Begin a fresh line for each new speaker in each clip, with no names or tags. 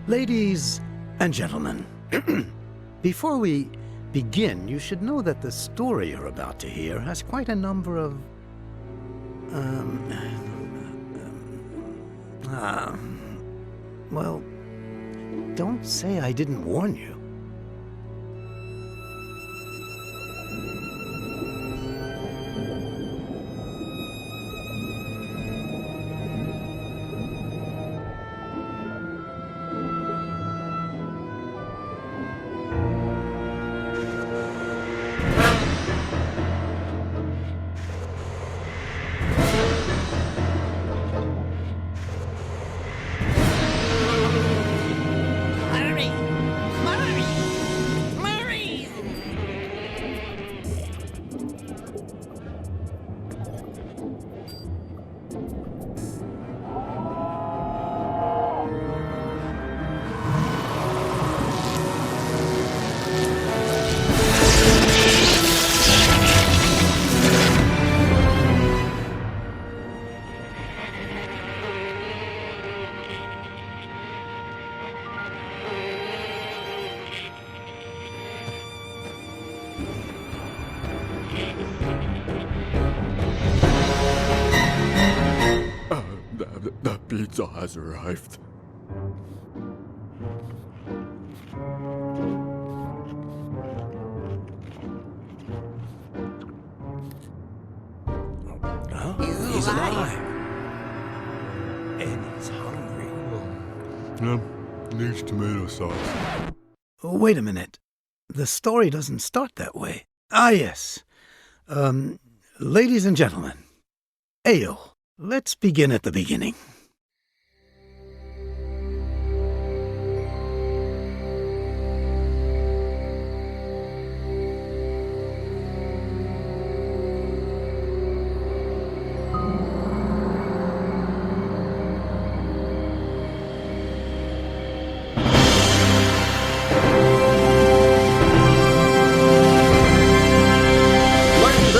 Ladies and gentlemen, before we begin, you should know that the story you're about to hear has quite a number of... well, don't say I didn't warn you.
The pizza has arrived.
He's alive. And he's hungry.
Needs tomato sauce.
Wait a minute. The story doesn't start that way. Ah, yes. Ladies and gentlemen, Ayo, let's begin at the beginning.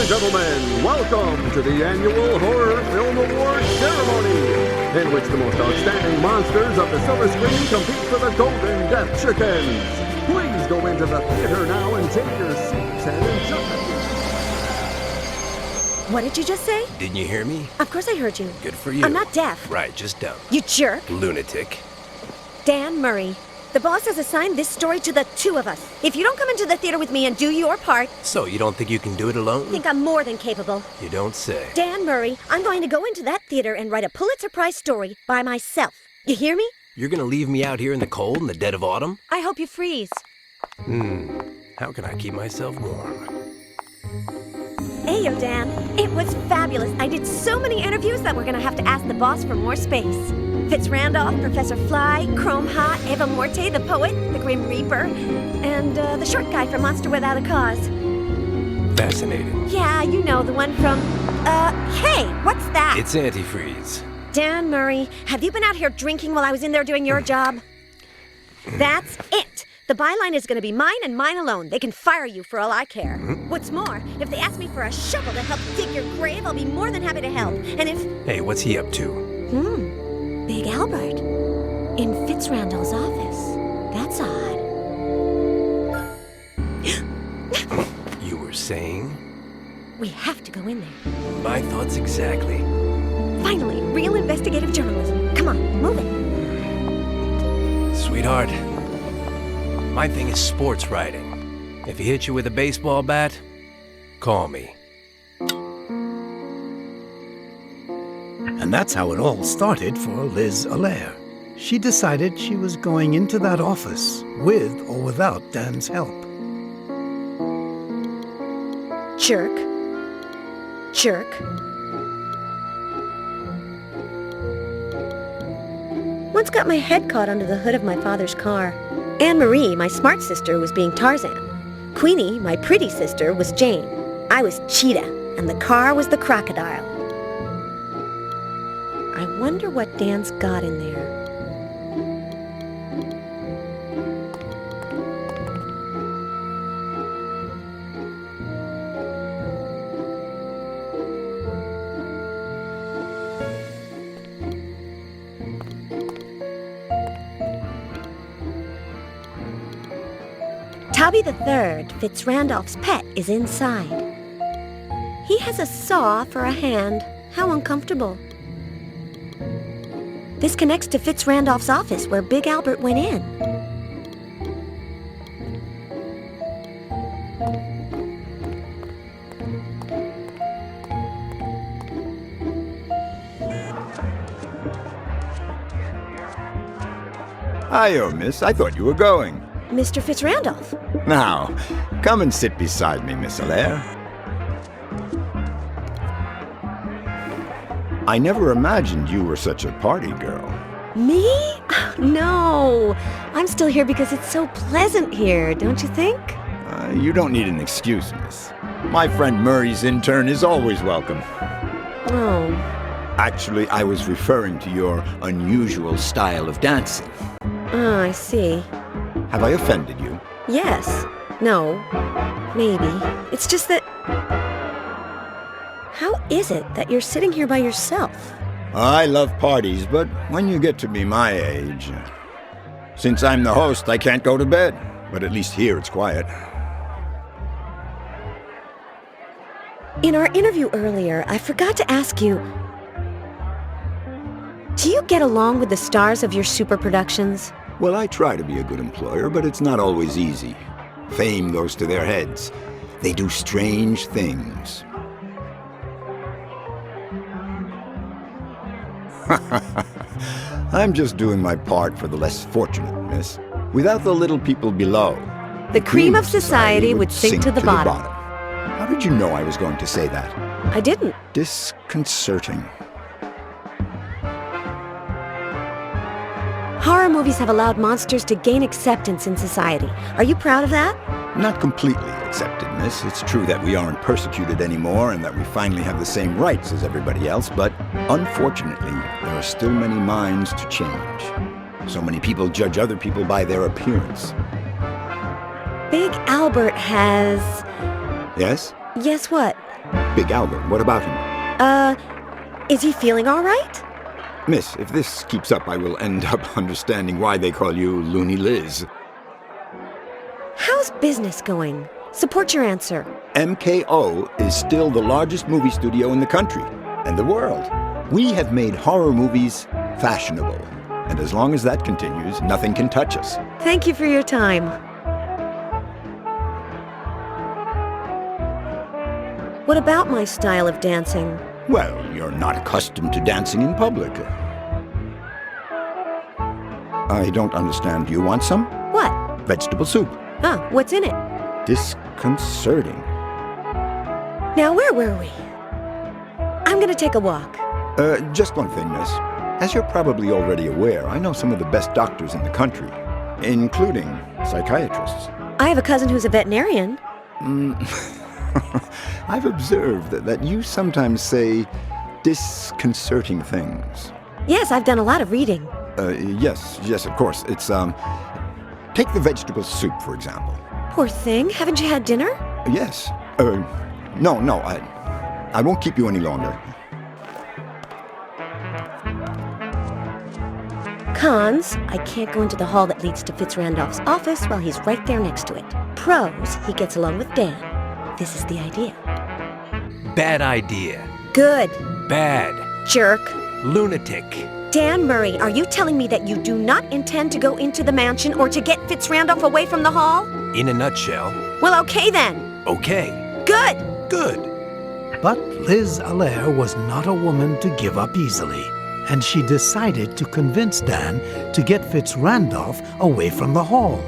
Gentlemen, welcome to the annual Horror Film Awards ceremony, in which the most outstanding monsters of the silver screen compete for the Golden Death Chickens. Please go into the theater now and take your seats and enjoy.
What did you just say?
Didn't you hear me?
Of course I heard you.
Good for you.
I'm not deaf.
Right, just dumb.
You jerk.
Lunatic.
Dan Murray. The boss has assigned this story to the two of us. If you don't come into the theater with me and do your part...
So, you don't think you can do it alone?
I think I'm more than capable.
You don't say.
Dan Murray, I'm going to go into that theater and write a Pulitzer Prize story by myself. You hear me?
You're gonna leave me out here in the cold in the dead of autumn?
I hope you freeze.
How can I keep myself warm?
Ayo, Dan. It was fabulous. I did so many interviews that we're going to have to ask the boss for more space. Fitz Randolph, Professor Fly, Chrome Ha, Eva Morte, the poet, the Grim Reaper, and the short guy from Monster Without a Cause.
Fascinating.
Yeah, you know, the one from... hey, what's that?
It's antifreeze.
Dan Murray, have you been out here drinking while I was in there doing your job? That's it. The byline is going to be mine and mine alone. They can fire you for all I care. What's more, if they ask me for a shovel to help dig your grave, I'll be more than happy to help. And if...
Hey, what's he up to?
Big Albert. In Fitz Randall's office. That's odd.
You were saying?
We have to go in there.
My thoughts exactly.
Finally, real investigative journalism. Come on, move it.
Sweetheart, my thing is sports writing. If he hits you with a baseball bat, call me.
And that's how it all started for Liz Allaire. She decided she was going into that office with or without Dan's help.
Jerk. Jerk. Once got my head caught under the hood of my father's car. Anne-Marie, my smart sister, was being Tarzan. Queenie, my pretty sister, was Jane. I was Cheetah, and the car was the crocodile. I wonder what Dan's got in there. Tubby the Third, Fitzrandolph's pet, is inside. He has a saw for a hand. How uncomfortable. This connects to Fitzrandolph's office where Big Albert went in.
Hi-yo, miss. I thought you were going.
Mr. Fitzrandolph.
Now, come and sit beside me, Miss Allaire. I never imagined you were such a party girl.
Me? No. I'm still here because it's so pleasant here, don't you think?
You don't need an excuse, miss. My friend Murray's intern is always welcome.
Oh.
Actually, I was referring to your unusual style of dancing.
Oh, I see.
Have I offended you?
Yes. No. Maybe. It's just that... How is it that you're sitting here by yourself?
I love parties, but when you get to be my age... Since I'm the host, I can't go to bed. But at least here it's quiet.
In our interview earlier, I forgot to ask you... Do you get along with the stars of your super productions?
Well, I try to be a good employer, but it's not always easy. Fame goes to their heads. They do strange things. I'm just doing my part for the less fortunate, miss. Without the little people below,
The cream of society would sink to the bottom.
How did you know I was going to say that?
I didn't.
Disconcerting.
Horror movies have allowed monsters to gain acceptance in society. Are you proud of that?
Not completely accepted, miss. It's true that we aren't persecuted anymore and that we finally have the same rights as everybody else, but unfortunately, there are still many minds to change. So many people judge other people by their appearance.
Big Albert has...
Yes?
Yes, what?
Big Albert, what about him?
Is he feeling all right?
Miss, if this keeps up, I will end up understanding why they call you Loony Liz.
How's business going? Support your answer.
MKO is still the largest movie studio in the country and the world. We have made horror movies fashionable. And as long as that continues, nothing can touch us.
Thank you for your time. What about my style of dancing?
Well, you're not accustomed to dancing in public. I don't understand. Do you want some?
What?
Vegetable soup.
Huh, what's in it?
Disconcerting.
Now, where were we? I'm gonna take a walk.
Just one thing, miss. As you're probably already aware, I know some of the best doctors in the country, including psychiatrists.
I have a cousin who's a veterinarian.
I've observed that you sometimes say disconcerting things.
Yes, I've done a lot of reading.
Yes, of course. It's, take the vegetable soup, for example.
Poor thing, haven't you had dinner?
Yes. No, I won't keep you any longer.
Cons, I can't go into the hall that leads to Fitzrandolph's office while he's right there next to it. Pros, he gets along with Dan. This is the idea.
Bad idea.
Good.
Bad.
Jerk.
Lunatic.
Dan Murray, are you telling me that you do not intend to go into the mansion or to get Fitzrandolph away from the hall?
In a nutshell.
Well, okay then.
Okay.
Good.
Good.
But Liz Allaire was not a woman to give up easily, and she decided to convince Dan to get Fitzrandolph away from the hall.